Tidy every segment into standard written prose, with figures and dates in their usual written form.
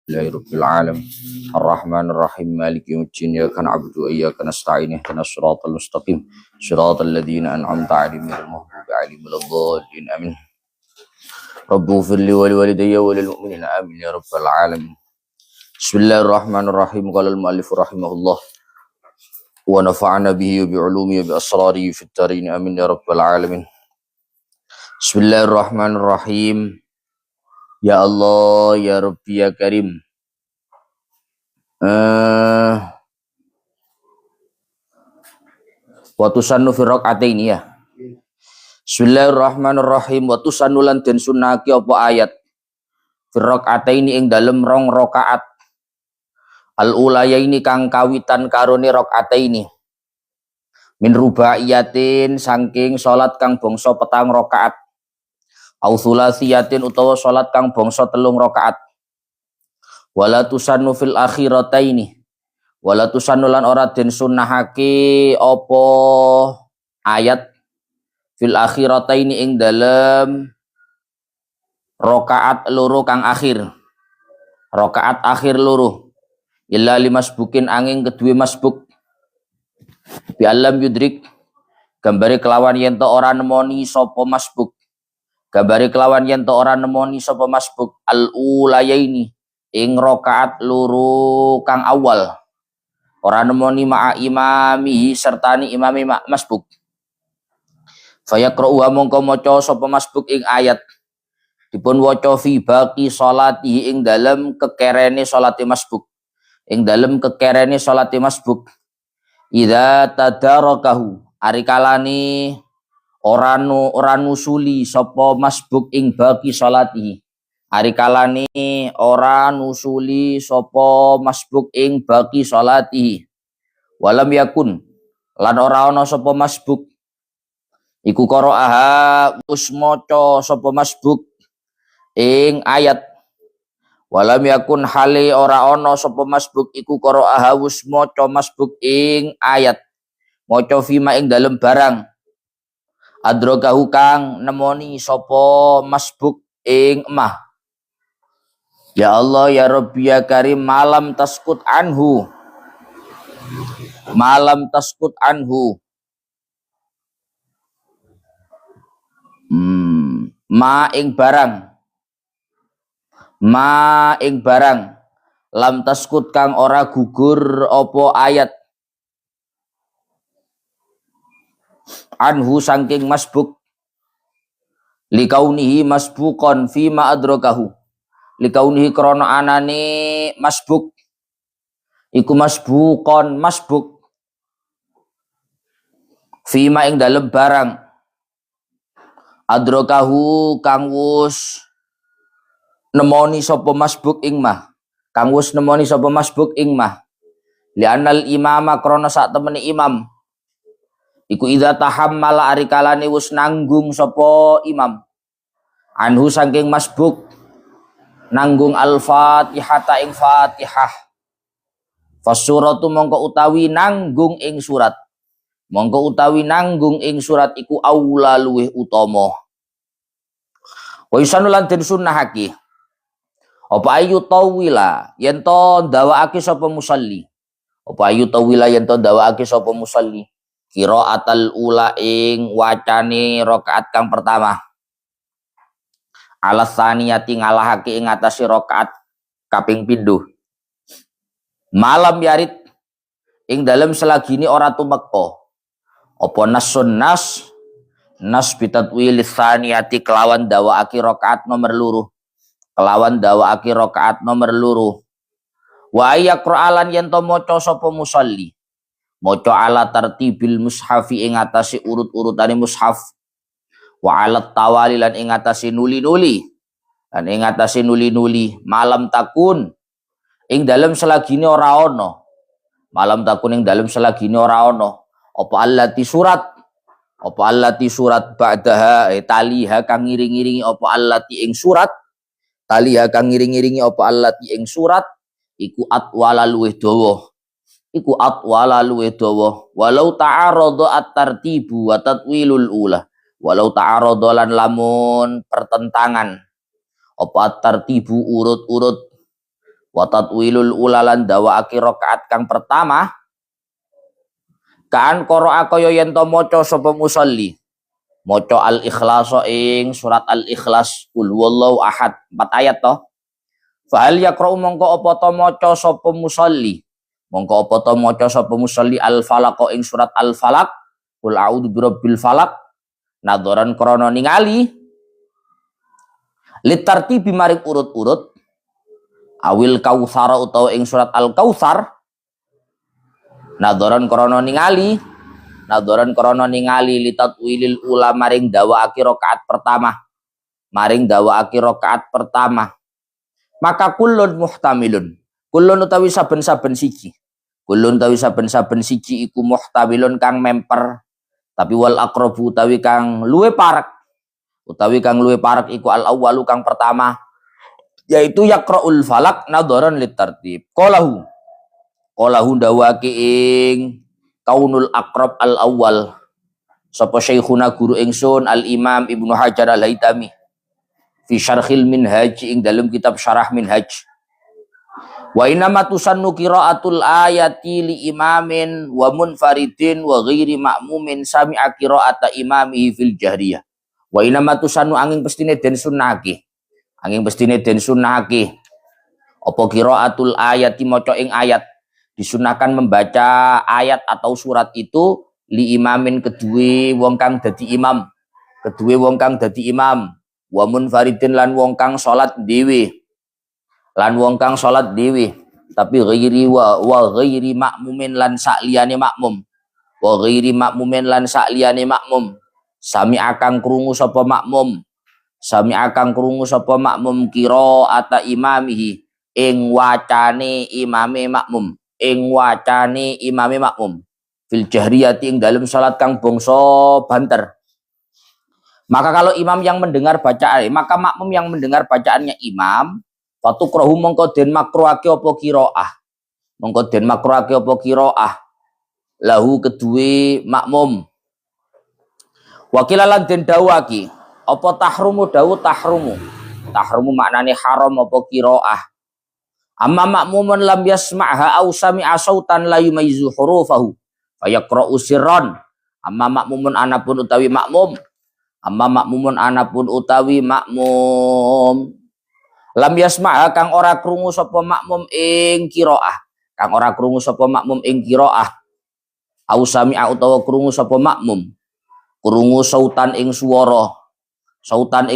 Rabbil alamin Ar-Rahman Ar-Rahim Maliki yawmiddin Iyyaka na'budu wa iyyaka nasta'in ihdinas siratal mustaqim siratal ladzina an'amta 'alaihim ghairil maghdubi 'alaihim waladdallin amin Rabbighfir li wa liwalidayya wa lil mu'minina amin ya rabbal alamin Bismillahirrahmanirrahim qala al-mu'allif rahimahullah wa nafa'ana bihi wa bi 'ulumihi wa bi asrarihi fid dharin amin ya rabbal alamin Bismillahirrahmanirrahim Ya Allah, Ya Rabbi, Ya Karim. Wa tusannu fi raq'ataini ya. Bismillahirrahmanirrahim. Wa tusannu lan den sunaki apa ayat fi raq'ataini ing dalem rong rakaat. Al-ulayaini kang kawitan karone raq'ataini. Min rubaiyatin saking salat kang bangsa petang rakaat. Au thulatsiyatin utawa salat kang bangsa telung rakaat. Wala tusannu fil akhirataini wala tusannu lan ora den sunnahake apa ayat fil akhirataini ing dalem rakaat loro kang akhir rakaat akhir loro illa limasbukin angin kedue masbuk bi alam yudrik gambare kelawan yen to ora nemoni sapa masbuk gambare kelawan yen to ora nemoni sapa masbuk al ulayaini ing rakaat loro kang awal ora nemoni ma'a imami sertani imami masbuk fayaqra'u mongko maca sapa masbuk ing ayat dipun waca fi baqi sholati ing dalem kekerene salate masbuk ing dalem kekerene salate masbuk idza tadarakahu ari kalane ora nusuli sapa masbuk ing baqi sholati ari kalane ora nusuli sapa masbuk ing baqi sholati walam yakun lan ora ana sapa masbuk iku qara'aha wis maca sapa masbuk ing ayat walam yakun hale ora ana sapa masbuk iku qara'aha wis maca masbuk ing ayat maca fima ing dalem barang adrakahu kang nemoni sapa masbuk ing emah. Ya Allah, Ya Rabbi, Ya Karim, malam taskut anhu. Malam taskut anhu. Ma ing barang. Ma ing barang. Lam taskut kang ora gugur opo ayat. Anhu saking masbuk. Likaunihi masbukon fima adrakahu. Likaunihi krono anane masbuk iku masbukon masbuk fima ing dalem barang adrakahu kang wus nemoni sapa masbuk ing mah kang wus nemoni sapa masbuk ing mah li'anal imama krono sak temene imam iku idza tahammala ari kalane wus nanggung sapa imam anhu saking masbuk nanggung al-fatihata ing fatihah fasuratu mongko utawi nanggung ing surat mongko utawi nanggung ing surat iku aula luweh utama wa yusanu lan den sunnahake apa ayu tawila yen to ndawakake sapa musalli apa ayu tawila yen to ndawakake sapa musalli qiraatal ula ing wacane rakaat kang pertama alasaniyati ngalahake ing atase rakaat kaping pindho malam yarit ing dalem selagine ora tumeka apa nasun nas bitatwil saniyati kelawan dawaake rakaat nomor loro kelawan dawaake rakaat nomor loro wa yaqra'alan yen to maca sapa musalli maca ala tartibil mushafi ing atase urut-urutane mushaf wa alat tawali lan ing atase nuli-nuli lan ing atase nuli-nuli malam takun ing dalem selagine ora ana malam takun ing dalem selagine ora ana apa allati surat ba'daha taliha kang ngiring-iringi apa allati ing surat taliha kang ngiring-iringi apa allati ing surat iku atwala luweh dawa walau ta'arada at-tartibu wa tatwilul ula walau ta'arodolan lamun pertentangan apa tartibu urut-urut wa tatwilul ulalan dawaake rakaat kang pertama kaan qira'a kaya yen to maca sapa musolli maca al-ikhlas ing surat al-ikhlas kul huwallahu ahad 4 ayat to fa hal yaqra'u mongko apa to maca sapa musolli mongko apa to maca sapa musolli al-falaq ing surat al-falaq kul a'udzu birabbil falaq nadzoran krana ningali litartibi maring urut-urut awil kautsar utawa ing surat al-kautsar nadzoran krana ningali litatwilil ula maring dawaake rakaat pertama maka kullun muhtamilun kullun utawi saben-saben siji iku muhtamilun kang memper tapi wal aqrabu utawi kang luwe parek iku al awwalu kang pertama yaitu yaqraul falak nadzoran litartib qalahu dawake ing kaunul aqrab al awwal sapa syekhuna guru ingsun al imam Ibnu Hajar al Haitami fi syarhil minhaj ing dalam kitab syarah minhaj wa inna matusannu qiraatul ayati li imamin wa munfaridin wa ghairi ma'mumin sami'a qiraata imamihi fil jahriyah wa inna matusannu angin pestine den sunnahake apa qiraatul ayati maca ing ayat disunahkan membaca ayat atau surat itu li imamin kedue wong kang dadi imam wa munfaridin lan wong kang salat dhewe tapi ghairi wa ghairi makmumin lan sakliyane makmum sami akang krungu sapa makmum qiraata imamihi ing wacane imame makmum fil jahriyati ing dalam salat kang bangsa banter. Maka kalau makmum yang mendengar bacaannya imam fatukrahu mongko den makruhake apa qiraah lahu kedue makmum wakilalan den dawaki apa tahrumu maknane haram apa qiraah amma makmumun lam yasma'ha aw sami'a sautan la yumayyizu hurufahu fayaqra'u sirran amma makmumun anapun utawi makmum lam yasma'ha kang ora krungu sapa makmum ing qiraah aw sami'a utawa krungu sapa makmum krungu sautan ing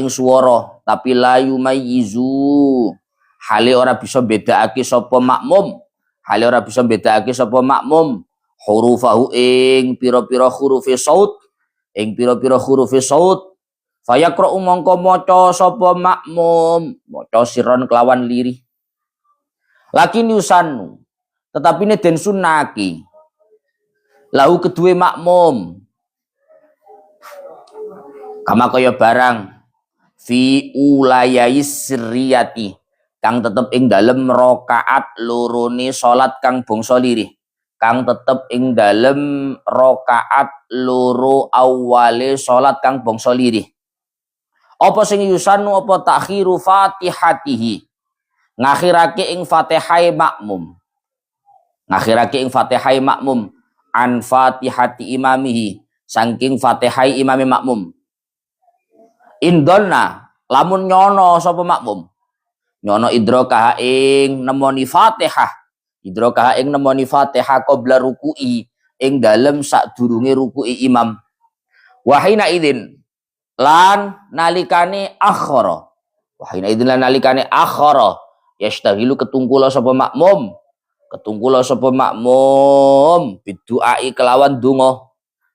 swara tapi la yumayyizu hale ora bisa bedakake sapa makmum hurufahu ing pira-pira hurufe saut fayaqra'u mongko maca sapa makmum maca sirron kelawan lirih lakin yusannu tetapi ne den sunnaki lahu kedue makmum kama kaya barang fi ulayais sirriyati kang tetep ing dalem rakaat lorone salat kang bangsa lirih awale salat kang bangsa lirih apa sing yusannu apa takhiru fatihatihi ngakhirake ing fatihai makmum an fatihati imamihi saking fatihai imami makmum indonna lamun nyono sapa makmum nyono idrokaha ing nemoni fatihah qabla ruku'i ing dalem sadurunge ruku'i imam wahina idzin lan nalikane akhara yastaghilu ketungkula sapa makmum biduai kelawan donga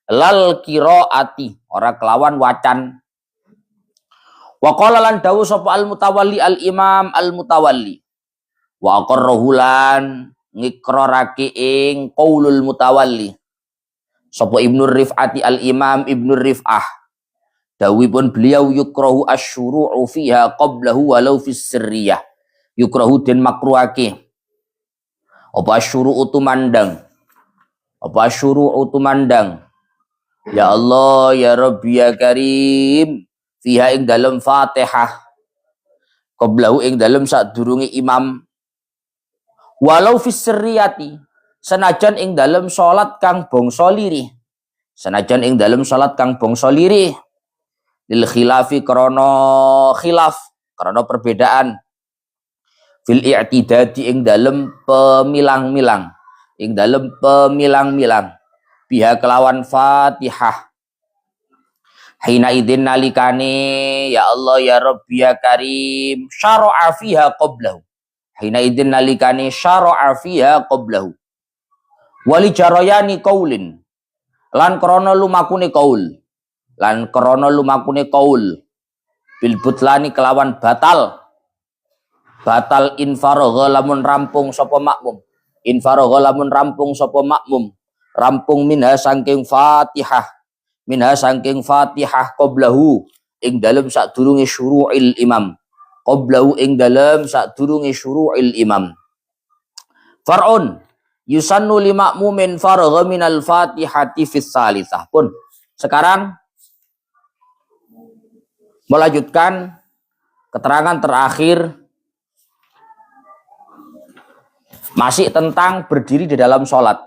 lal qiraati ora kelawan wacan. Wa qala lan dawu sapa al-mutawalli al-imam al-mutawalli wa aqarrahu lan ngikrarake ing qaulul mutawalli sapa Ibnu Rif'ati al-imam Ibnu Rif'ah dawuhipun beliau yukrahu asyuru'u fiha qablahu walau fis sirriyah yukrahu den makruhake apa asyuru'u tumandang ya Allah ya Rabbi ya Karim fiha ing dalam Fatihah qablahu ing dalam sadurunge imam Walau fis sirriyati, senajan ing dalem salat kang bangsa lirih. Senajan ing dalem salat kang bangsa lirih. Lil khilafi krana khilaf, krana perbedaan. Fil i'tidadi ing dalem pemilang-milang. Ing dalem pemilang-milang. Biha kelawan Fatihah. Hina idin nalikane ya Allah ya Rabbi ya Karim syara'a fiha qablahu. Hina idin nalikane syara'a fiha qablahu. Wali jarayani qaulin. Lan krana lumakune qaul. Lan krana lumakune qaul. Bil butlani kelawan batal. Batal infaragha lamun rampung sapa makmum. Infaragha lamun rampung sapa makmum. Rampung minha saking Fatihah. Minha saking Fatihah qablahu ing dalem sadurunge syuru'il imam. Qablahu ing dalem sadurunge syuru'il imam. Far'un yusannu li ma'mumin faragha minal Fatihati fis salisah. Pun sekarang melanjutkan keterangan terakhir masih tentang berdiri di dalam sholat.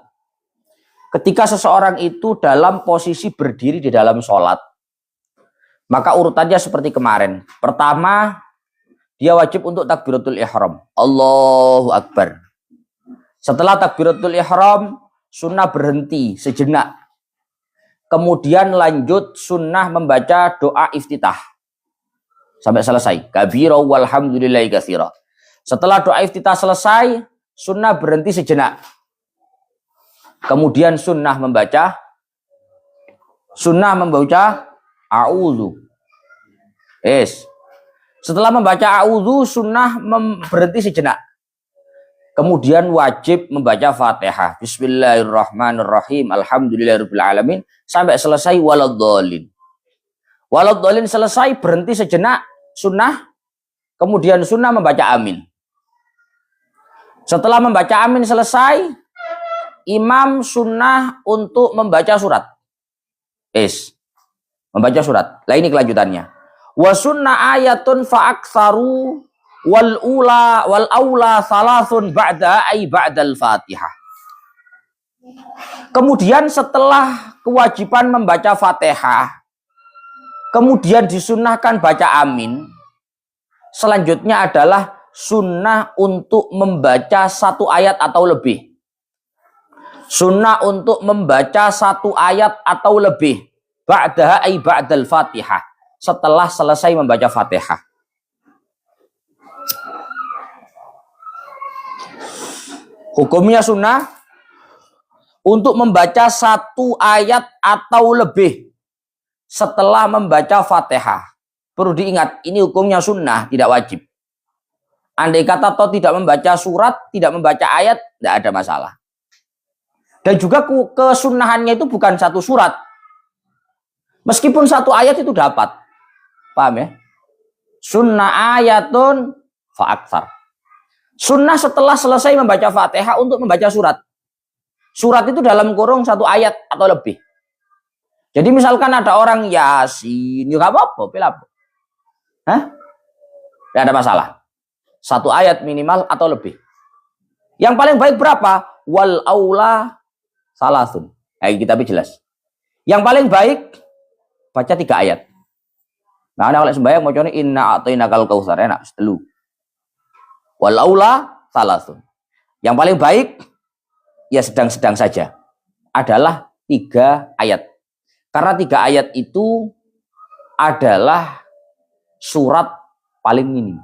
Ketika seseorang itu dalam posisi berdiri di dalam sholat, maka urutannya seperti kemarin. Pertama, dia wajib untuk takbiratul ihram. Allahu Akbar. Setelah takbiratul ihram, sunnah berhenti sejenak. Kemudian lanjut sunnah membaca doa iftitah. Sampai selesai. Kabira walhamdulillahi katsira. Setelah doa iftitah selesai, sunnah berhenti sejenak. Kemudian sunnah membaca a'udzu. Setelah membaca a'udzu, sunnah berhenti sejenak. Kemudian wajib membaca Fatihah. Bismillahirrahmanirrahim. Alhamdulillahirabbil alamin sampai selesai waladhdallin. Waladhdallin selesai, berhenti sejenak sunnah. Kemudian sunnah membaca amin. Setelah membaca amin selesai, imam sunnah untuk membaca surat. Membaca surat. Lah ini kelanjutannya. Wa sunnah ayatun fa aktsaru wal aula salasun ba'da ay ba'dal Fatihah. Kemudian setelah kewajiban membaca Fatihah, kemudian disunnahkan baca amin. Selanjutnya adalah sunnah untuk membaca satu ayat atau lebih. Sunnah untuk membaca satu ayat atau lebih. Ba'daha ay ba'dal Fatihah. Setelah selesai membaca Fatihah. Hukumnya sunnah untuk membaca satu ayat atau lebih setelah membaca Fatihah. Perlu diingat, ini hukumnya sunnah, tidak wajib. Andai kata toh tidak membaca surat, tidak membaca ayat, tidak ada masalah. Dan juga kesunahannya itu bukan satu surat. Meskipun satu ayat itu dapat. Paham ya? Sunnah ayatun fa'aktsar. Sunnah setelah selesai membaca Fatihah untuk membaca surat. Surat itu dalam kurung satu ayat atau lebih. Jadi misalkan ada orang Yasin, ya gak apa-apa, pilih. Tidak ada masalah. Satu ayat minimal atau lebih. Yang paling baik berapa? Wal aula salasun. Kita jelas. Yang paling baik baca 3 ayat. Nah, kalau sembahyang mau contoh inna a'tainakal kautsar enak telu. Wal aula salasun. Yang paling baik ya sedang-sedang saja. Adalah 3 ayat. Karena 3 ayat itu adalah surat paling minim.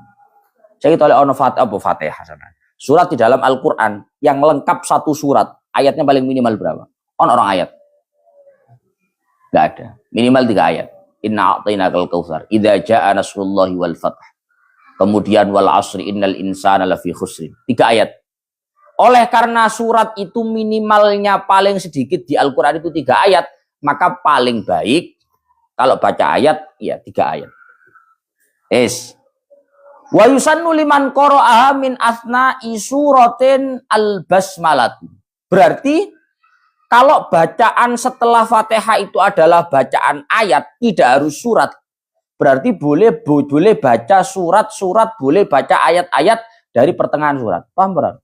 Saya oleh ono Fatihah sana. Surat di dalam Al-Qur'an yang lengkap satu surat, ayatnya paling minimal berapa? Orang ayat. Enggak ada. Minimal 3 ayat. Inna a'tainakal kautsar. Idza jaa nasrullahi wal fath. Kemudian wal asri innal insana lafi khusrin. 3 ayat. Oleh karena surat itu minimalnya paling sedikit di Al-Qur'an itu 3 ayat, maka paling baik kalau baca ayat ya 3 ayat. Wa yusannu liman qara'aha min asna'i suratin al-basmalah. Berarti kalau bacaan setelah Fatihah itu adalah bacaan ayat, tidak harus surat. Berarti boleh baca surat-surat, boleh baca ayat-ayat dari pertengahan surat. Paham berarti?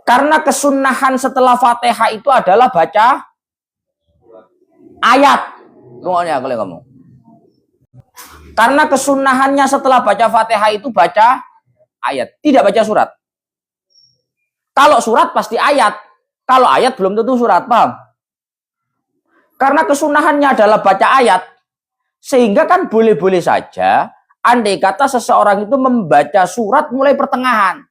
Karena kesunahan setelah Fatihah itu adalah baca ayat. Rungoknya kalau kamu. Karena kesunahannya setelah baca Fatihah itu baca ayat, tidak baca surat. Kalau surat pasti ayat. Kalau ayat belum tentu surat, paham? Karena kesunahannya adalah baca ayat, sehingga kan boleh-boleh saja andai kata seseorang itu membaca surat mulai pertengahan.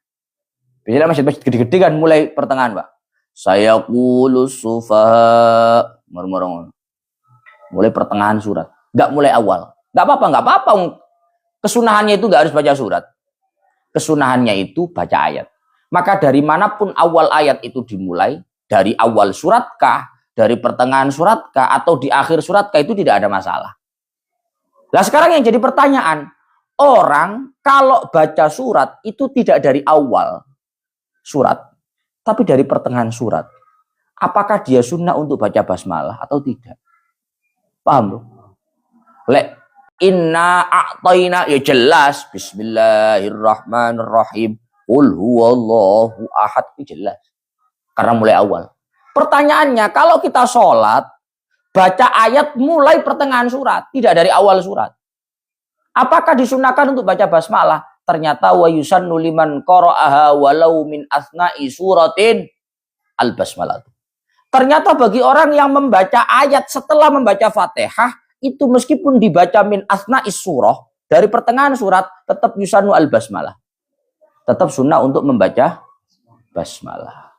Biasanya masjid-masjid gede-gede kan mulai pertengahan, Pak. Saya kulus sufaha. Mulai pertengahan surat. Nggak mulai awal. Nggak apa-apa. Kesunahannya itu nggak harus baca surat. Kesunahannya itu baca ayat. Maka dari manapun awal ayat itu dimulai, dari awal suratkah, dari pertengahan suratkah, atau di akhir suratkah, itu tidak ada masalah. Nah sekarang yang jadi pertanyaan, orang kalau baca surat itu tidak dari awal surat, tapi dari pertengahan surat. Apakah dia sunnah untuk baca basmalah atau tidak? Paham loh? Lek inna a'tayna ya jelas bismillahirrahmanirrahim. Qul huwallahu ahad, itu jelas. Karena mulai awal. Pertanyaannya, kalau kita sholat, baca ayat mulai pertengahan surat, tidak dari awal surat. Apakah disunahkan untuk baca basmalah? Ternyata wa yusannu liman qara'aha walau min asna'i suratin al-basmalah. Ternyata bagi orang yang membaca ayat setelah membaca Fatihah, itu meskipun dibaca min asna'i surah, dari pertengahan surat, tetap yusannu al-basmalah. Tetap sunnah untuk membaca basmalah.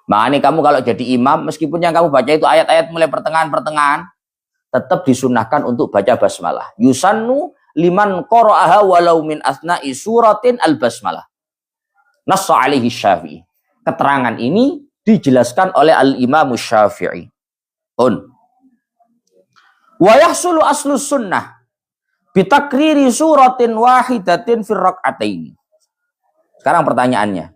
Makanya kamu kalau jadi imam, meskipun yang kamu baca itu ayat-ayat mulai pertengahan-pertengahan, tetap disunahkan untuk baca basmalah. Yusannu liman qara'aha walau min asna'i suratin al-basmalah. Nassa alaihi Syafi'i. Keterangan ini dijelaskan oleh al-Imam Syafi'i. Wa yahsulu aslus sunnah bitakriri suratin wahidatin fir rak'ataini. Sekarang pertanyaannya.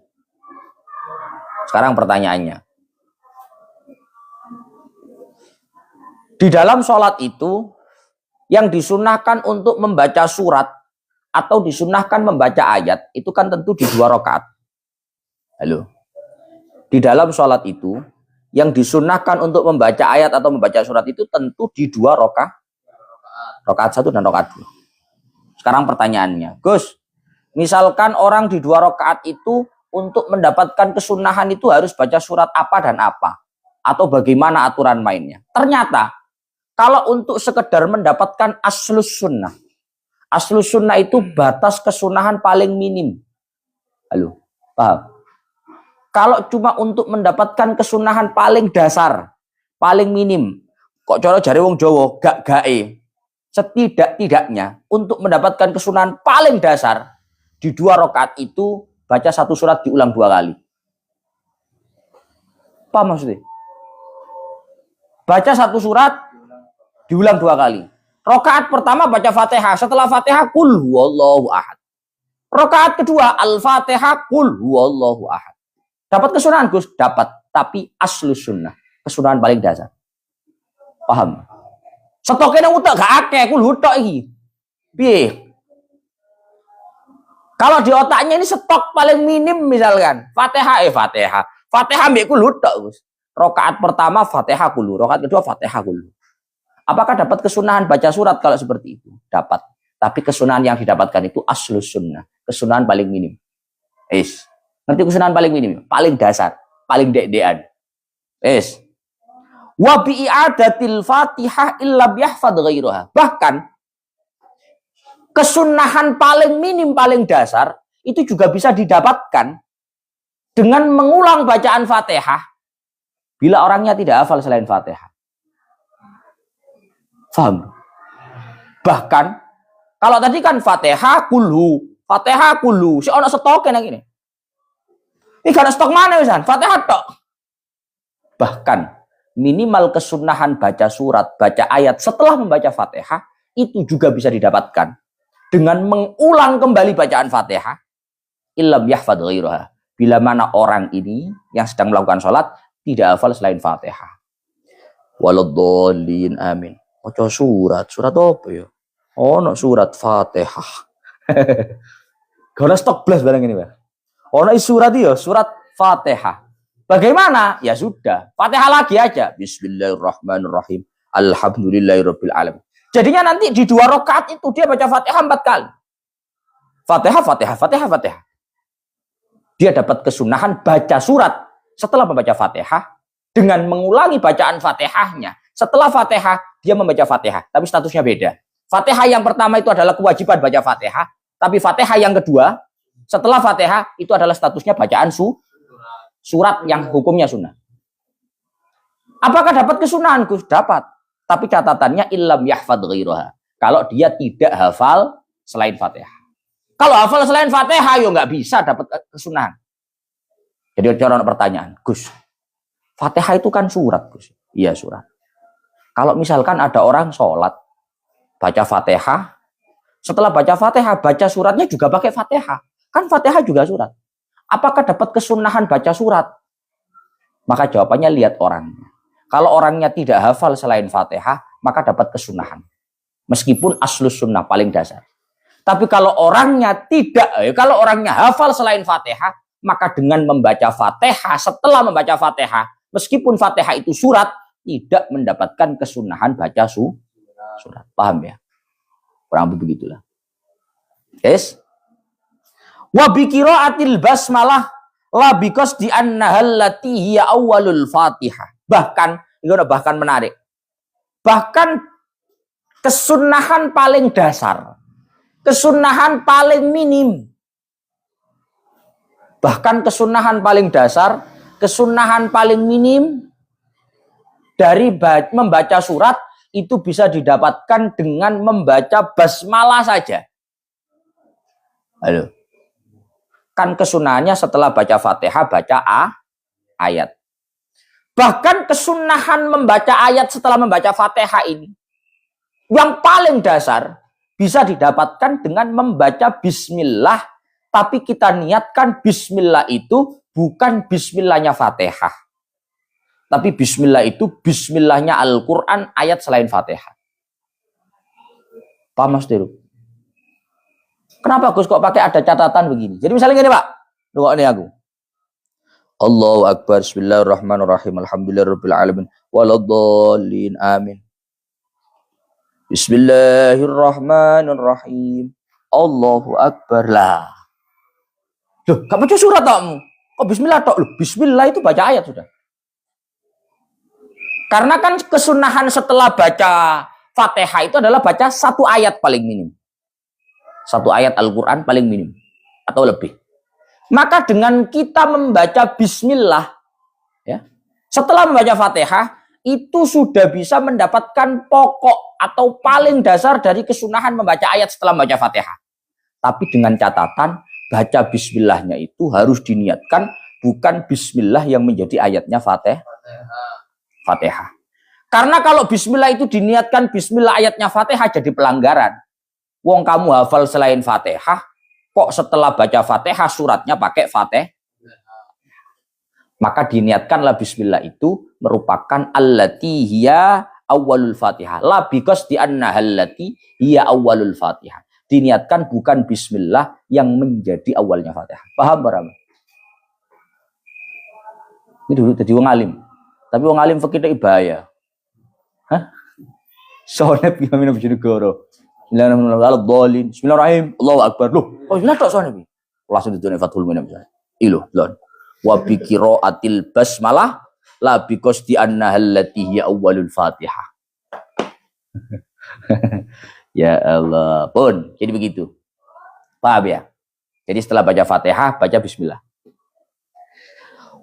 Di dalam sholat itu, yang disunahkan untuk membaca surat atau disunahkan membaca ayat, itu kan tentu di 2 rakaat. Halo. Di dalam sholat itu, yang disunahkan untuk membaca ayat atau membaca surat itu tentu di 2 rakaat. Rakaat 1 dan rakaat 2. Sekarang pertanyaannya, Gus, misalkan orang di 2 rakaat itu untuk mendapatkan kesunahan itu harus baca surat apa dan apa, atau bagaimana aturan mainnya. Ternyata kalau untuk sekedar mendapatkan aslus sunnah itu batas kesunahan paling minim. Halo, paham? Kalau cuma untuk mendapatkan kesunahan paling dasar, paling minim, kok cara jare wong Jawa gak gae, setidak-tidaknya untuk mendapatkan kesunahan paling dasar di 2 rakaat itu baca 1 surat diulang 2 kali. Apa maksudnya? Baca 1 surat diulang 2 kali. Rakaat pertama baca Fatihah, setelah Fatihah qul huwallahu ahad. Rakaat kedua Al-Fatihah qul huwallahu ahad. Dapat kesunahan, Gus? Dapat, tapi aslus sunnah, kesunahan paling dasar. Paham? Stoknya utek gak akeh, qul hutok iki. Piye? Kalau di otaknya ini stok paling minim misalkan Fatihah mbek qul tok, Gus. Rakaat pertama Fatihah qul, rakaat kedua Fatihah qul. Apakah dapat kesunahan baca surat kalau seperti itu? Dapat. Tapi kesunahan yang didapatkan itu aslus sunnah, kesunahan paling minim. Ngerti kesunahan paling minim? Paling dasar, paling dek-dekan. Wa bi i'adatil Fatihah illa yahfad ghairaha. Bahkan kesunahan paling minim, paling dasar, itu juga bisa didapatkan dengan mengulang bacaan Fatihah bila orangnya tidak hafal selain Fatihah. Faham? Bahkan, kalau tadi kan Fatihah kulhu, si ono stoknya nang ini. Ini gak ada stok mana misalnya? Fatihah tok. Bahkan, minimal kesunahan baca surat, baca ayat setelah membaca Fatihah, itu juga bisa didapatkan dengan mengulang kembali bacaan Fatihah, illam yahfad ghairaha. Bila mana orang ini yang sedang melakukan sholat tidak hafal selain Fatihah. Waladhdallin, amin. Ojo surat apa ya? Ono surat Fatihah. Gono stok blas barang ini, Pak. Ono surat ya, surat Fatihah. Bagaimana? Ya sudah, Fatihah lagi aja. Bismillahirrahmanirrahim. Alhamdulillahirabbil alamin. Jadinya nanti di 2 rakaat itu dia baca Fatihah 4 kali. Fatihah, Fatihah, Fatihah, Fatihah. Dia dapat kesunahan baca surat setelah membaca Fatihah dengan mengulangi bacaan Fatihahnya. Setelah Fatihah, dia membaca Fatihah, tapi statusnya beda. Fatihah yang pertama itu adalah kewajiban baca Fatihah, tapi Fatihah yang kedua, setelah Fatihah, itu adalah statusnya bacaan surat yang hukumnya sunnah. Apakah dapat kesunahan, Gus? Dapat. Tapi catatannya illam yahfad ghairaha. Kalau dia tidak hafal selain Fatihah. Kalau hafal selain Fatihah, ya nggak bisa dapat kesunahan. Jadi orang pertanyaan, Gus, Fatihah itu kan surat, Gus. Iya surat. Kalau misalkan ada orang sholat, baca Fatihah, setelah baca Fatihah, baca suratnya juga pakai Fatihah. Kan Fatihah juga surat. Apakah dapat kesunahan baca surat? Maka jawabannya lihat orangnya. Kalau orangnya tidak hafal selain Fatihah, maka dapat kesunahan. Meskipun aslus sunnah paling dasar. Tapi kalau orangnya kalau orangnya hafal selain Fatihah, maka dengan membaca Fatihah, setelah membaca Fatihah, meskipun Fatihah itu surat, tidak mendapatkan kesunahan baca surat. Paham ya? Kurang lebih begitulah. Yes? Wa bi qiraatil basmalah la biqas di annahal lati hiya awwalul Fatihah. Bahkan menarik. Bahkan kesunahan paling dasar, kesunahan paling minim. Bahkan kesunahan paling dasar, kesunahan paling minim dari membaca surat itu bisa didapatkan dengan membaca basmalah saja. Halo. Kan kesunahannya setelah baca Fatihah, baca ayat. Bahkan kesunahan membaca ayat setelah membaca Fatihah ini, yang paling dasar, bisa didapatkan dengan membaca bismillah, tapi kita niatkan bismillah itu bukan bismillahnya Fatihah. Tapi bismillah itu bismillahnya Al-Quran ayat selain Fatihah. Paham Mas Deru? Kenapa Gus kok pakai ada catatan begini? Jadi misalnya gini Pak, doa ini aku. Allahu Akbar, bismillahirrahmanirrahim, alhamdulillahirabbil alamin, waladhdallin, amin. Bismillahirrahmanirrahim, Allahu Akbar lah. Loh, gak baca surat kamu? Kok bismillah tok? Loh, bismillah itu baca ayat sudah. Karena kan kesunahan setelah baca Fatihah itu adalah baca 1 ayat paling minim. 1 ayat Al-Quran paling minim. Atau lebih. Maka dengan kita membaca bismillah, ya, setelah membaca Fatihah, itu sudah bisa mendapatkan pokok atau paling dasar dari kesunahan membaca ayat setelah membaca Fatihah. Tapi dengan catatan, baca bismillahnya itu harus diniatkan, bukan bismillah yang menjadi ayatnya Fatihah. Karena kalau bismillah itu diniatkan bismillah ayatnya Fatihah jadi pelanggaran. Wong kamu hafal selain Fatihah, kok setelah baca Fatihah suratnya pakai Fatihah? Maka diniatkanlah bismillah itu merupakan allati hiya awwalul Fatihah. La biqas di anna allati hiya awwalul Fatihah. Diniatkan bukan bismillah yang menjadi awalnya Fatihah. Paham berapa? Ini dulu jadi wong alim. Tapi wong alim fikih itu bahaya. Hah? Soalnya gimana begini goro. Bismillahirrahmanirrahim. Bismillahirrahmanirrahim. Allahu Akbar. Loh, oh ini tok soalnya. Langsung ditune Fathul Muin misalnya. Ilo, lon. Wa bi qiraatil basmalah la bi qasdi anna allati hiya awwalul Fatihah. Ya Allah. Pun, jadi begitu. Paham ya? Jadi setelah baca Fatihah, baca bismillah.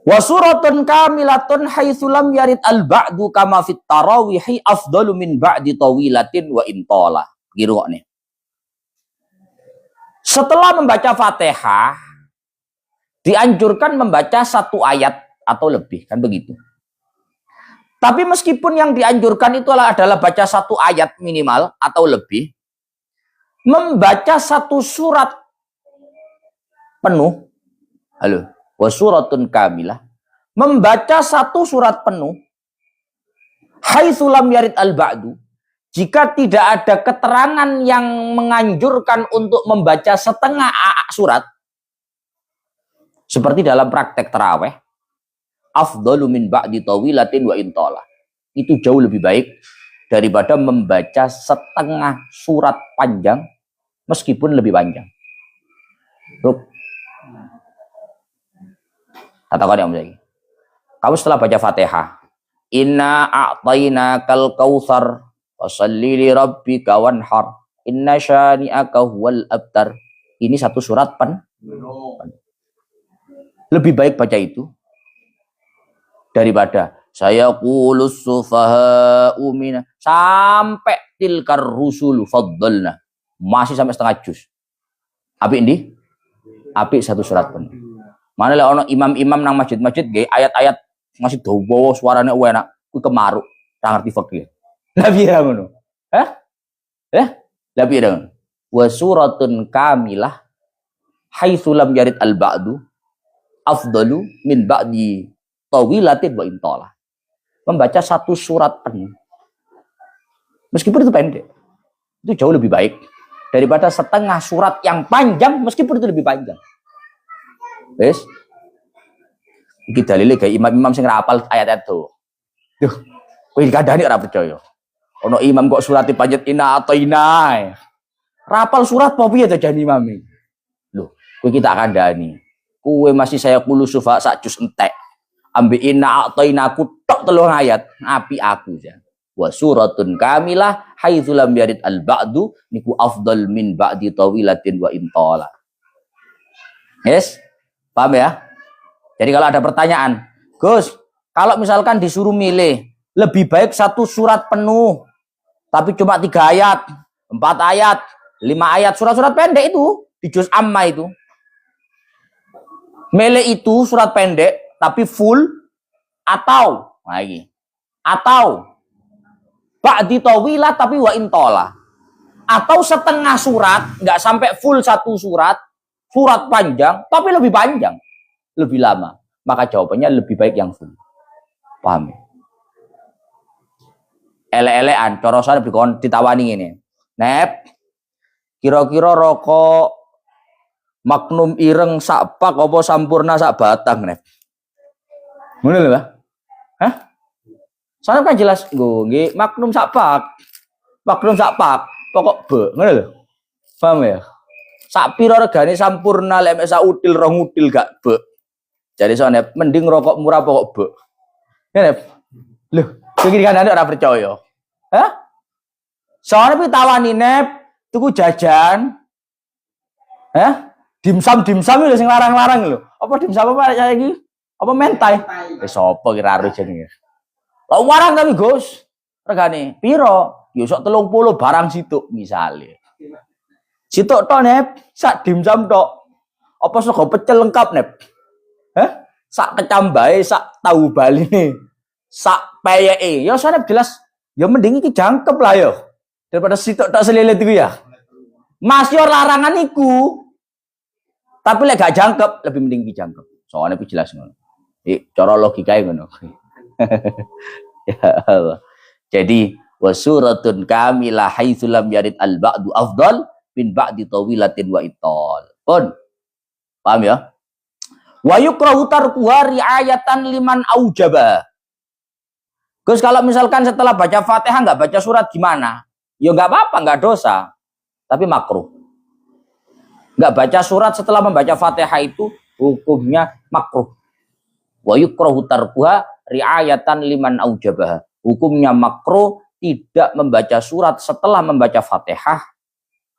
Wa suratun kamilatun haitsu lam yarid al-ba'du kama fit tarawihi afdalu min ba'di tawilatin wa intala. Gitu nih. Setelah membaca Fatihah, dianjurkan membaca 1 ayat atau lebih, kan begitu. Tapi meskipun yang dianjurkan itu adalah baca 1 ayat minimal atau lebih, membaca 1 surat penuh, halo, wa suratun kamilah, membaca 1 surat penuh, haitsu lam yarid al-ba'du, jika tidak ada keterangan yang menganjurkan untuk membaca setengah surat, seperti dalam praktek taraweh, afdalu min ba'di tawilatin wa intala. Itu jauh lebih baik daripada membaca setengah surat panjang meskipun lebih panjang. Ruk. Katakan yang lagi. Kamu setelah baca Fatihah, inna a'tainakal kautsar fasholli li rabbika wanhar inna syani'aka huwal abtar. Ini satu surat lebih baik baca itu daripada saya qulus sufaha'u mina sampai tilkar rusulu faddalna. Masih sampai setengah juz. Apik ndi? Apik satu surat penuh. Mana lek ono imam-imam nang masjid-masjid nggih ayat-ayat masih dawa suarane enak kuwi kemaruk ra ngerti fikih. Lah piye ngono? Hah? Lah piye ngono? Wa suratun kamilah haitsu lam yarid al-ba'du afdalu min ba'di tawilatin wa intala. Membaca satu surat penuh meskipun itu pendek itu jauh lebih baik daripada setengah surat yang panjang meskipun itu lebih panjang. Wes iki dalile gawe imam-imam sing ra hafal ayat-ayat itu. Duh, kowe kadane ora percaya. Ono imam kok surate panjang ina atau ina. Ra hafal surat apa piye to jane imame? Loh, kowe kita kandhani. Kowe masih saya kulusufa sak juz entek. Ambil inna a'tainaku tok 3 ayat api aku ya. Wa suratun kamilah haitsu lam yarid al-ba'du niku afdal min ba'di tawilatin wa intala. Yes? Paham ya? Jadi kalau ada pertanyaan, Gus, kalau misalkan disuruh milih lebih baik satu surat penuh tapi cuma 3 ayat, 4 ayat, 5 ayat, surat-surat pendek itu di juz amma itu. Milih itu surat pendek tapi full atau lagi atau ba'di tawilah tapi wa intola atau setengah surat nggak sampai full satu surat panjang tapi lebih panjang lebih lama, maka jawabannya lebih baik yang full. Paham? Ele-elean corosan dikon ditawani ini nep kira-kira rokok Magnum ireng sak pak apa sampurna sak batang nep. Ngono lho, Pak. Hah? Soalnya kan jelas nggih Magnum sak pak. Magnum sak pak, pokok be, ngono lho. Paham ya? Sak pira regane sampurna lek sak util rong util gak be. Jadi soalnya mending rokok murah pokok be. Ya, Nep. Lho, iki kan ora percaya. Hah? Soalnya pitawani Nep, tuku jajan. Hah? Dimsum lho sing larang-larang lho. Apa dimsum apa saya iki? Apa mentai? Sapa kira aru jenenge? Lah warang tapi Gus. Regane piro? Ya sok 30 barang situk misale. Situk tok Nep, sak dimsum tok. Apa sego pecel lengkap Nep? Hah? Sak kecambahe, sak tahu baline, sak peyeke. Ya sana jelas, ya mending iki jangkep lah ya. Daripada situk tok selilit iku ya. Mas yo larangan iku. Tapi lek gak jangkep, lebih mending iki jangkep. Soalnya iki jelas ngono. Cara logikae ngono. Ya Allah. Jadi wasuratun kamilah haitsu lam yarid al-ba'du afdal min ba'di tawilatin wa itol. Pun. Paham ya? Wa yukrahu tarkuha riayatan liman aujaba. Gus, kalau misalkan setelah baca Fatihah nggak baca surat gimana? Ya nggak apa-apa, nggak dosa. Tapi makruh. Nggak baca surat setelah membaca Fatihah itu hukumnya makruh. Wa yukrahu tarkuha riayatan liman aujabah. Hukumnya makruh tidak membaca surat setelah membaca Fatihah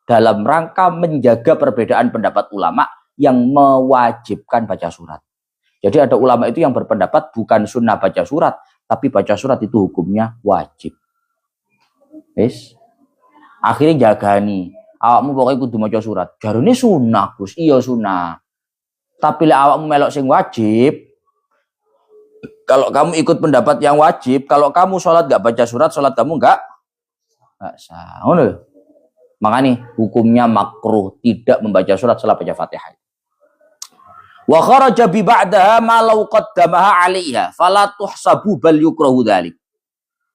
dalam rangka menjaga perbedaan pendapat ulama yang mewajibkan baca surat. Jadi ada ulama itu yang berpendapat bukan sunnah baca surat, tapi baca surat itu hukumnya wajib. Wis. Akhirnya jagani, awakmu pokoknya kudu maca surat. Jarune sunnah, Gus. Iya sunnah. Tapi lek awakmu melok sing wajib, kalau kamu ikut pendapat yang wajib, kalau kamu sholat gak baca surat, sholat kamu gak sah. Ngono. Makanya hukumnya makruh tidak membaca surat setelah baca Fatihah. Wa kharaja bi ba'daha ma law qaddamaha 'alaiha fala tuhsabu bal yukrahu dzalik.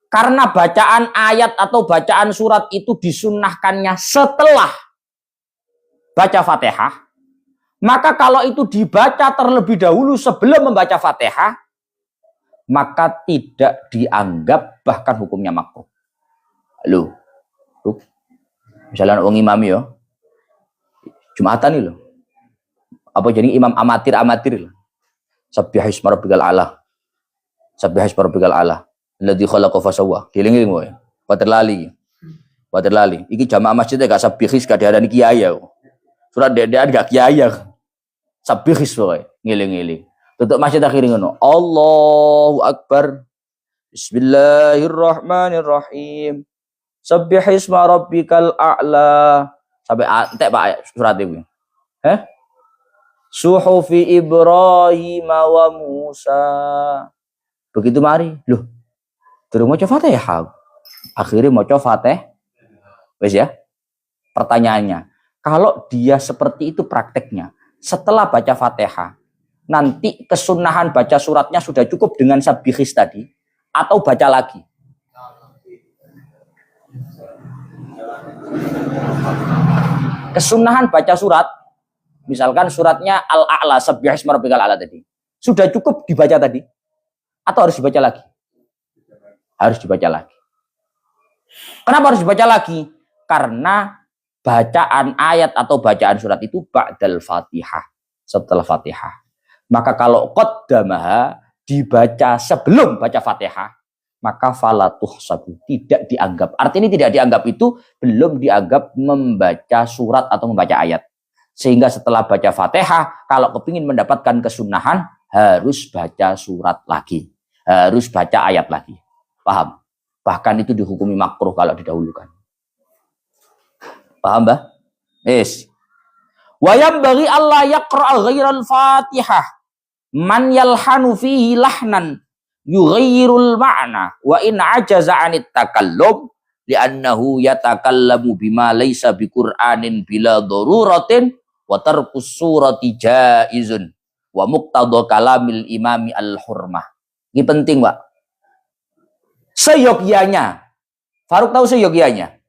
Karena bacaan ayat atau bacaan surat itu disunnahkannya setelah baca Fatihah, maka kalau itu dibaca terlebih dahulu sebelum membaca Fatihah, maka tidak dianggap bahkan hukumnya makruh. Loh, misalnya orang imam ya, Jumatan nih loh. Apa jadi imam amatir loh. Subbihisma rabbikal a'la. Subbihisma rabbikal a'la. Alladzi khalaqa fasawwa. Dieling-eling wae. Waterlali. Iki jamaah masjidnya gak subihis gak diarani kiai ya. Surat dedean gak kiai ya. Subihis wae. Ngiling-ngiling. Tutup masjid akhirnya ngono. Allahu Akbar. Bismillahirrahmanirrahim. Subbihisma rabbikal a'la. Sampai entek Pak surat itu. Suhufi Ibrahim wa Musa. Begitu mari. Loh. Terus mau coba Fatihah. Akhirnya mau coba Fatihah. Wes ya. Pertanyaannya, kalau dia seperti itu prakteknya, setelah baca Fatihah, nanti kesunahan baca suratnya sudah cukup dengan sabihis tadi atau baca lagi? Kesunahan baca surat, misalkan suratnya Al-A'la, Subbihisma rabbikal a'la tadi, sudah cukup dibaca tadi atau harus dibaca lagi? Harus dibaca lagi. Kenapa harus dibaca lagi? Karena bacaan ayat atau bacaan surat itu ba'dal Fatihah, setelah Fatihah. Maka kalau qaddamaha dibaca sebelum baca Fatihah, maka falatuh sabu tidak dianggap. Artinya tidak dianggap itu belum dianggap membaca surat atau membaca ayat. Sehingga setelah baca Fatihah, kalau kepingin mendapatkan kesunahan, harus baca surat lagi. Harus baca ayat lagi. Paham? Bahkan itu dihukumi makruh kalau didahulukan. Paham, Mbah? Yes. Wayam bagi Allah yaqra' ghairal Fatihah. Man yalhanu fihi lahnan yughayyirul ma'na wa in ajaza 'anit takallum li'annahu yatakallamu bima laysa biqur'anin bila daruratin wa tarkus surati jaizun wa muqtadha kalamil imami al-hurmah. Ini penting, Pak. Seyogyanya. Faruk tahu seyogyanya?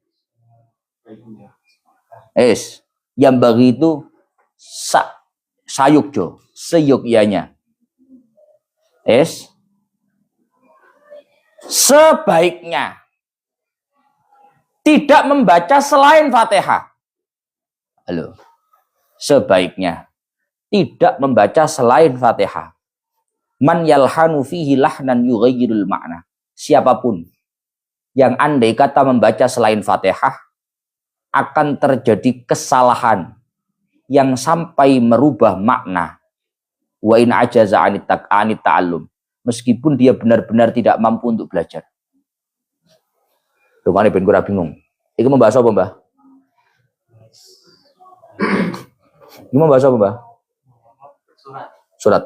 Yang bagi itu sayukjo, seyogyanya. Sebaiknya tidak membaca selain Fatihah. Halo. Sebaiknya tidak membaca selain Fatihah. Man yalhanu fihi lahnan yughayyirul ma'na. Siapapun yang andai kata membaca selain Fatihah akan terjadi kesalahan yang sampai merubah makna. Wa in ajaza 'anit ta'allum. Meskipun dia benar-benar tidak mampu untuk belajar. Rupanya ben kura bingung. Iki membahas apa, Mbah? Ini membahas apa, Mbah? Surat.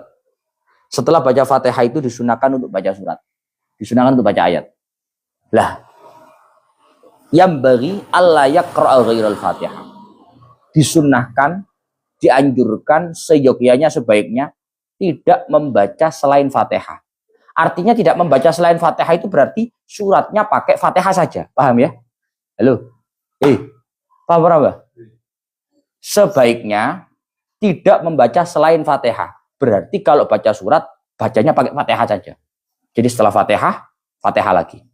Setelah baca Fatihah itu disunahkan untuk baca surat. Disunahkan untuk baca ayat. Lah, yang bagi Allah yaqra' ghairal Fatihah. Disunahkan, dianjurkan seyogyanya sebaiknya tidak membaca selain Fatihah. Artinya tidak membaca selain Fatihah itu berarti suratnya pakai Fatihah saja. Paham ya? Halo? Paham Mbah? Sebaiknya tidak membaca selain Fatihah. Berarti kalau baca surat, bacanya pakai Fatihah saja. Jadi setelah Fatihah, Fatihah lagi.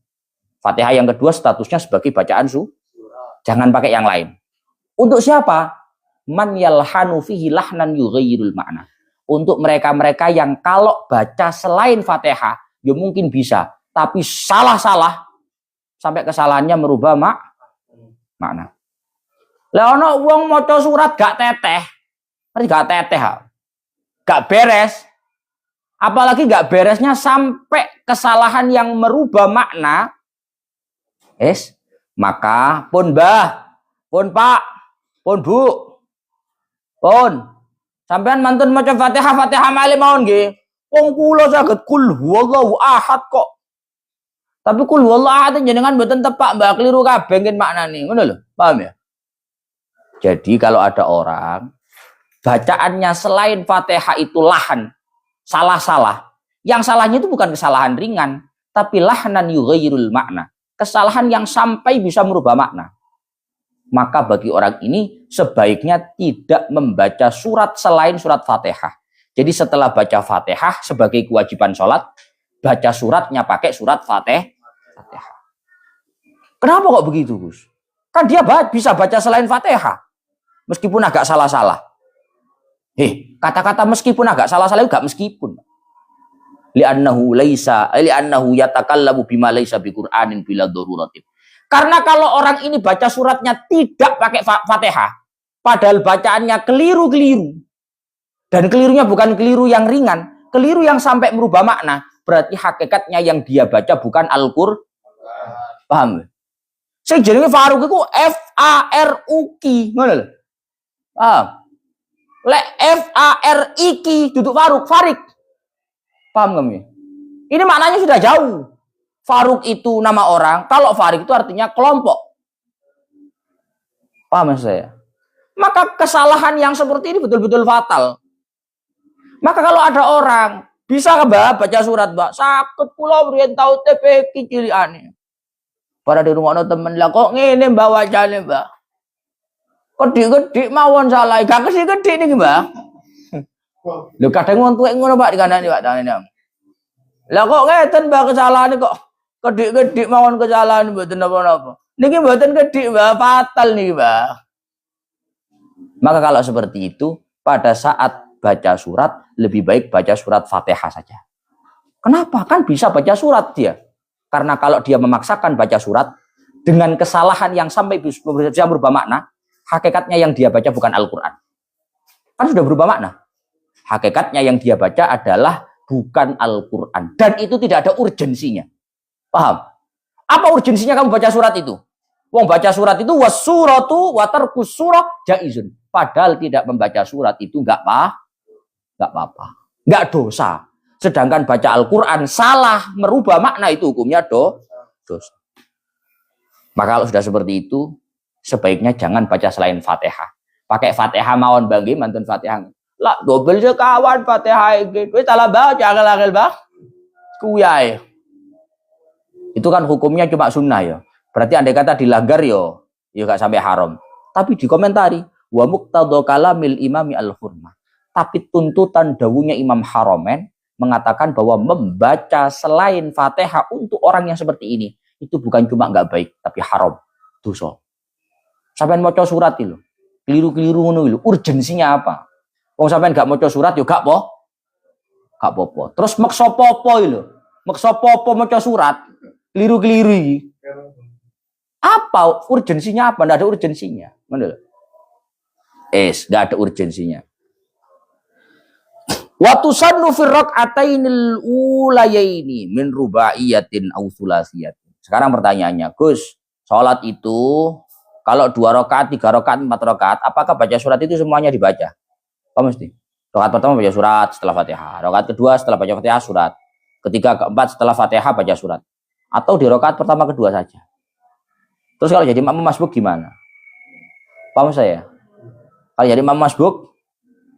Fatihah yang kedua statusnya sebagai bacaan jangan pakai yang lain. Untuk siapa? Man yalhanu fihi lahnan yughayyirul ma'na. Untuk mereka-mereka yang kalau baca selain Fatihah, ya mungkin bisa, tapi salah-salah sampai kesalahannya merubah makna. Lah ono wong maca surat gak teteh. Gak teteh. Gak beres. Apalagi gak beresnya sampai kesalahan yang merubah makna. Maka pun Mbah, pun Pak, pun Bu, pun sampean mantun maca Fatihah malih mawon nggih. Wong kula saged kul huwallahu ahad kok. Tapi kul huwallahu ahad jenengan mboten tepak, Mbah, keliru kabeh ngen maknane. Ngono lho, paham ya? Jadi kalau ada orang bacaannya selain Fatihah itu lahan, salah-salah. Yang salahnya itu bukan kesalahan ringan, tapi lahnan yughayyirul makna. Kesalahan yang sampai bisa merubah makna. Maka bagi orang ini sebaiknya tidak membaca surat selain surat Fatihah. Jadi setelah baca Fatihah sebagai kewajiban sholat, baca suratnya pakai surat Fatihah. Kenapa kok begitu, Gus? Kan dia bisa baca selain Fatihah. Meskipun agak salah-salah. Kata-kata meskipun agak salah-salah itu gak meskipun. Li'annahu yatakallamu bima laisa biqur'anin bila daruratin. Karena kalau orang ini baca suratnya tidak pakai Fatihah, padahal bacaannya keliru-keliru. Dan kelirunya bukan keliru yang ringan, keliru yang sampai merubah makna, berarti hakikatnya yang dia baca bukan Al-Qur'an. Paham? Sing jenenge Faruk iku F-A-R-U-K, ngono lho. Lek F-A-R-I-K duduk Farik. Paham kamu? Ini maknanya sudah jauh. Faruk itu nama orang, kalau Farik itu artinya kelompok. Paham saya? Maka kesalahan yang seperti ini betul-betul fatal. Maka kalau ada orang bisa Mbak baca surat Mbak, sakit kula mriyen tau TPQ cilikane. Para di rumah temen lah kok ngene Mbak wajane Mbak. Kedik-kedik mawon salah, gak kedik-kedik niki Mbak. Lho kadang wong tuwek ngono Pak dikandani Pak tangene. Lah kok ngeten Mbak kesalahane kok kedik-kedik mawon kesalahan mboten napa-napa. Niki mboten kedik Mbak, fatal niki Mbak. Maka kalau seperti itu pada saat baca surat lebih baik baca surat Fatihah saja. Kenapa? Kan bisa baca surat dia. Karena kalau dia memaksakan baca surat dengan kesalahan yang sampai bisa berubah makna, hakikatnya yang dia baca bukan Al-Quran. Kan sudah berubah makna. Hakikatnya yang dia baca adalah bukan Al-Quran. Dan itu tidak ada urgensinya. Paham? Apa urgensinya kamu baca surat itu? Wong baca surat itu wasuratu watarkus surah jaizun. Padahal tidak membaca surat itu enggak apa-apa. Enggak dosa. Sedangkan baca Al-Quran salah merubah makna itu hukumnya dosa. Maka kalau sudah seperti itu, sebaiknya jangan baca selain Fatihah. Pakai Fatihah mawon banggi mantun Fatihah. Lah dobel sekawan Fatihah iki. Wis salah baca angel-angel bah. Kuwi ae. Itu kan hukumnya cuma sunnah ya. Berarti andai kata dilanggar yo, ya gak sampai haram. Tapi dikomentari wa muqtadha kalamil imami al-hurmah. Tapi tuntutan dawuhnya Imam Haromen mengatakan bahwa membaca selain Fatihah untuk orang yang seperti ini itu bukan cuma nggak baik tapi haram, dosa. Sampeyan maca surat itu keliru-keliru ngono lho, urgensinya apa? Wong sampeyan gak maca surat yo gak apa-apa. Terus maksa apa lho? Maksa apa maca surat keliru-keliru iki? Apa urgensinya apa? Nggak ada urgensinya. Ngono lho. Nggak ada urgensinya. Wa tusannu fi rak'atainil ulayaini min rubaiyatin aw tsulasiyatin. Sekarang pertanyaannya, Gus, salat itu kalau 2 rakaat, 3 rakaat, 4 rakaat, apakah baca surat itu semuanya dibaca? Apa mesti? Rakaat pertama baca surat setelah Fatihah, rakaat kedua setelah baca Fatihah surat, ketiga keempat setelah Fatihah baca surat, atau di rakaat pertama kedua saja? Terus kalau jadi imam masbuk gimana? Paham saya? Kalau jadi imam masbuk,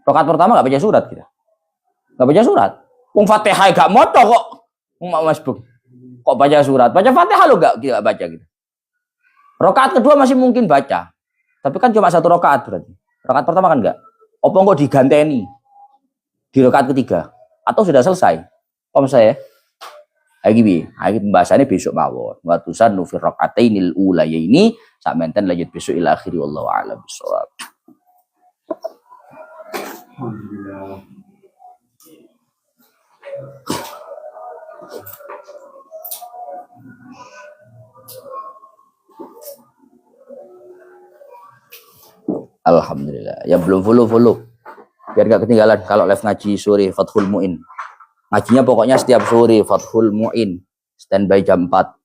rakaat pertama nggak baca surat kita. Nggak baca surat. Wong Fatihah gak moto kok. Imam masbuk. Kok baca surat? Baca Fatihah lo gak baca gitu. Rakaat kedua masih mungkin baca. Tapi kan cuma 1 rakaat berarti. Rakaat pertama kan enggak. Apa kok diganteni di rakaat ketiga? Atau sudah selesai? Paham saya? Lagi pembahasannya besok mawon. Wa tusannu fi rak'atainil ulayaini sak menten lanjut besok ila akhiri wallahu a'lam bissawab. Alhamdulillah. Alhamdulillah. Yang belum follow biar gak ketinggalan kalau live ngaji sore Fathul Mu'in. Ngajinya pokoknya setiap sore Fathul Mu'in. Standby jam 4.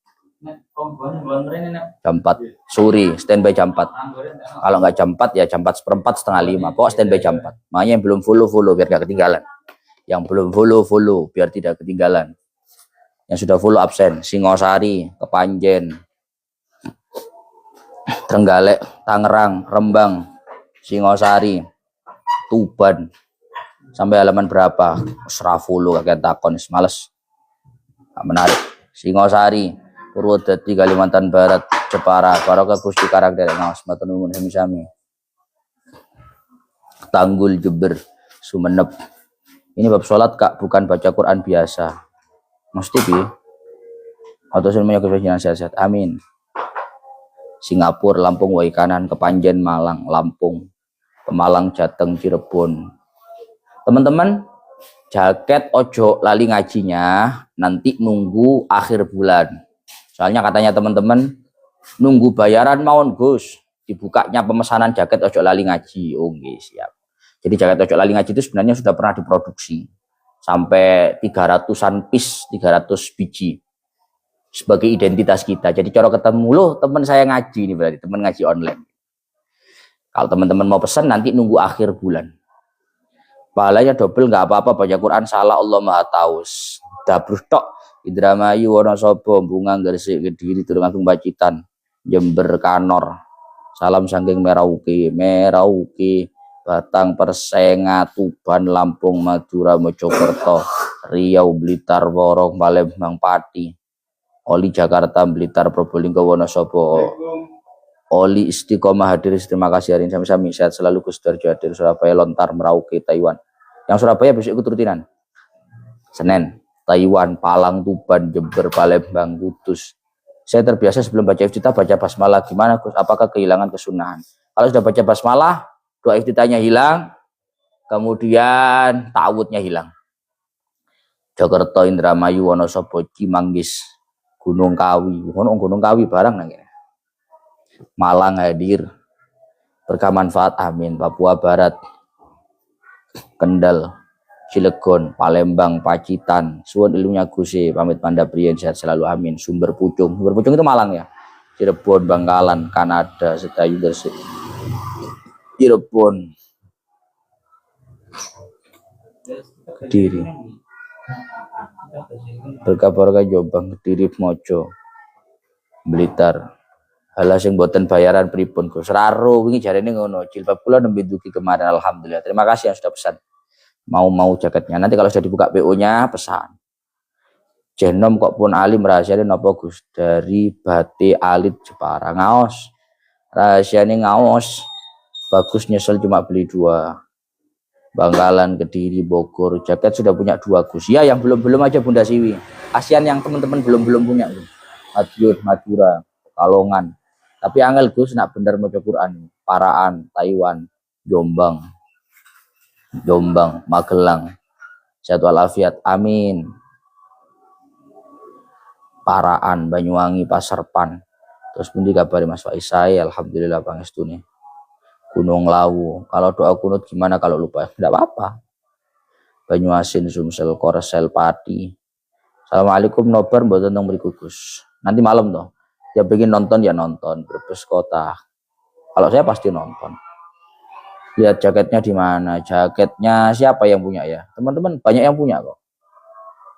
Jam 4 sore standby jam 4. Kalau nggak jam 4 ya jam 4:15 setengah 5. Pokok standby jam 4. Makanya yang belum follow biar gak ketinggalan. Yang belum follow biar tidak ketinggalan. Yang sudah follow absen, Singosari, Kepanjen, Trenggalek, Tangerang, Rembang, Singosari, Tuban, sampai halaman berapa? Serafulu kakek takon, males. Gak menarik. Singosari, Purwodadi, Kalimantan Barat, Jepara, Barokah Gusti Karakter, Ngawas, Matunungun, Sami-sami, Tanggul, Jember, Sumeneb. Ini bab sholat Kak, bukan baca Quran biasa. Mesti piye? Atau semuanya kebajikan sehat-sehat. Amin. Singapura, Lampung, Wai Kanan, Kepanjen, Malang, Lampung, Pemalang, Jateng, Cirebon. Teman-teman, jaket ojo lali ngajinya nanti nunggu akhir bulan. Soalnya katanya teman-teman nunggu bayaran mawon Gus. Dibukanya pemesanan jaket ojo lali ngaji. Oh nggih, siap. Jadi jaket ojo lali ngaji itu sebenarnya sudah pernah diproduksi sampai 300-an piece, 300 biji sebagai identitas kita. Jadi cara ketemu loh teman saya ngaji ini berarti teman ngaji online. Kalau teman-teman mau pesan nanti nunggu akhir bulan. Pahalanya double nggak apa-apa, baca Quran salah Allah Maha tahu. Dabrus tok Indramayu Wonosobo Bunga Gresik Kediri Tulungagung Pacitan Jember Kanor. Salam sangking Merauke Batang Persenga Tuban Lampung Madura Mojokerto Riau Blitar Worong Palembang Pati Oli Jakarta Blitar Probolinggo Wonosobo Oli Istiqomah hadir. Terima kasih hari ini sami-sami sehat selalu Gus Darjo hadir. Surabaya Lontar Merauke Taiwan. Yang Surabaya besok ikut rutinan Senin Taiwan Palang Tuban Jember Palembang Kudus. Saya terbiasa sebelum baca iftitah baca basmalah. Gimana Gus? Apakah kehilangan kesunahan? Kalau sudah baca basmalah doa iftitahnya hilang, kemudian ta'awudnya hilang. Jakarta Indramayu Wonosobo Cimanggis Gunung Kawi Gunung Kawi barang nang Malang hadir. Berkah manfaat amin. Papua Barat Kendal Cilegon Palembang Pacitan suwun ilmunya Gusi pamit pandabrien sehat selalu amin. Sumber Pucung itu Malang ya. Cirebon Bangkalan Kanada Sedayu Gresik Cirebon Kediri Berkah Jombang Kediri Mojo Blitar. Halah sing boten bayaran pripun Gus? Raro wingi jarene ngono. Jilbab kula nembe dugi kemarin alhamdulillah. Terima kasih yang sudah pesan. Mau jaketnya. Nanti kalau sudah dibuka PO-nya pesan. Jenom kok pun alim rahasiane napa Gus? Dari Bate Alit Jepara. Ngaos. Rahasiane ngaos. Bagus nyesel cuma beli 2. Bangkalan, Kediri, Bogor. Jaket sudah punya 2 Gus. Ya yang belum aja Bunda Siwi. Kasihan yang teman-teman belum punya. Madiun, Madura, Kalongan. Tapi angel Gus nak bener maca Quran. Paraan, Taiwan, Jombang, Magelang. Sehat walafiat. Amin. Paraan, Banyuwangi, Pasarpan. Terus pun dikabari Mas Faisai, alhamdulillah pangestune. Gunung Lawu. Kalau doa kunut gimana kalau lupa? Tidak apa-apa. Banyuasin, Sumsel, Korsel, Pati. Assalamualaikum nobar mboten teng mriku Gus. Nanti malam toh. Ya pengen nonton ya nonton. Brebes Kota. Kalau saya pasti nonton. Lihat jaketnya di mana? Jaketnya siapa yang punya ya? Teman-teman banyak yang punya kok.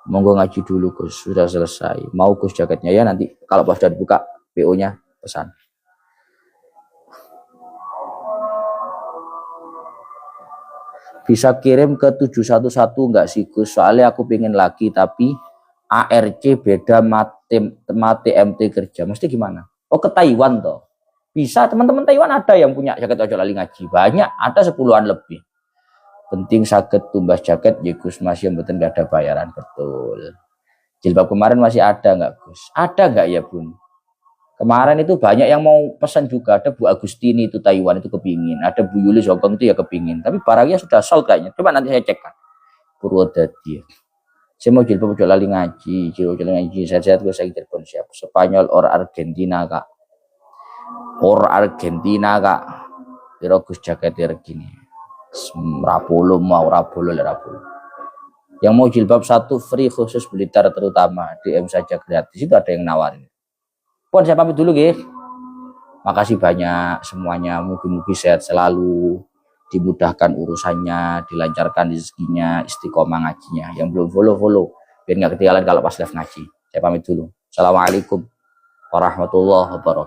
Monggo ngaji dulu Gus. Sudah selesai. Mau Gus jaketnya ya nanti kalau pas sudah dibuka PO-nya pesan. Bisa kirim ke 711 enggak sih Gus? Soalnya aku pengen lagi tapi ARC beda mate MT kerja. Mesti gimana? Oh ke Taiwan toh. Bisa teman-teman Taiwan ada yang punya jaket ojo lali ngaji. Banyak, ada 10-an lebih. Penting sakit tumbas jaket ya Gus Mas yang betul nggak ada bayaran betul. Jilbab kemarin masih ada nggak Gus? Ada nggak ya Bun? Kemarin itu banyak yang mau pesan juga. Ada Bu Agustini itu Taiwan itu kepingin. Ada Bu Yulis Hongkong itu ya kepingin. Tapi barangnya sudah sold kayaknya. Coba nanti saya cek kan. Purwodadi. Saya mau jilbab ojo lali ngaji. Sehat-sehat gue saya telepon siap. Spanyol or Argentina kak. Kira Gus jaketnya gini. Rapolo. Yang mau jilbab 1 free khusus Blitar terutama. DM saja gratis. Itu ada yang nawarin. Pon saya pamit dulu guys. Makasih banyak semuanya. Mugi-mugi sehat selalu. Dimudahkan urusannya, dilancarkan rezekinya, istiqomah ngajinya. Yang belum follow biar nggak ketinggalan kalau pas live ngaji. Saya pamit dulu. Assalamualaikum warahmatullahi wabarakatuh.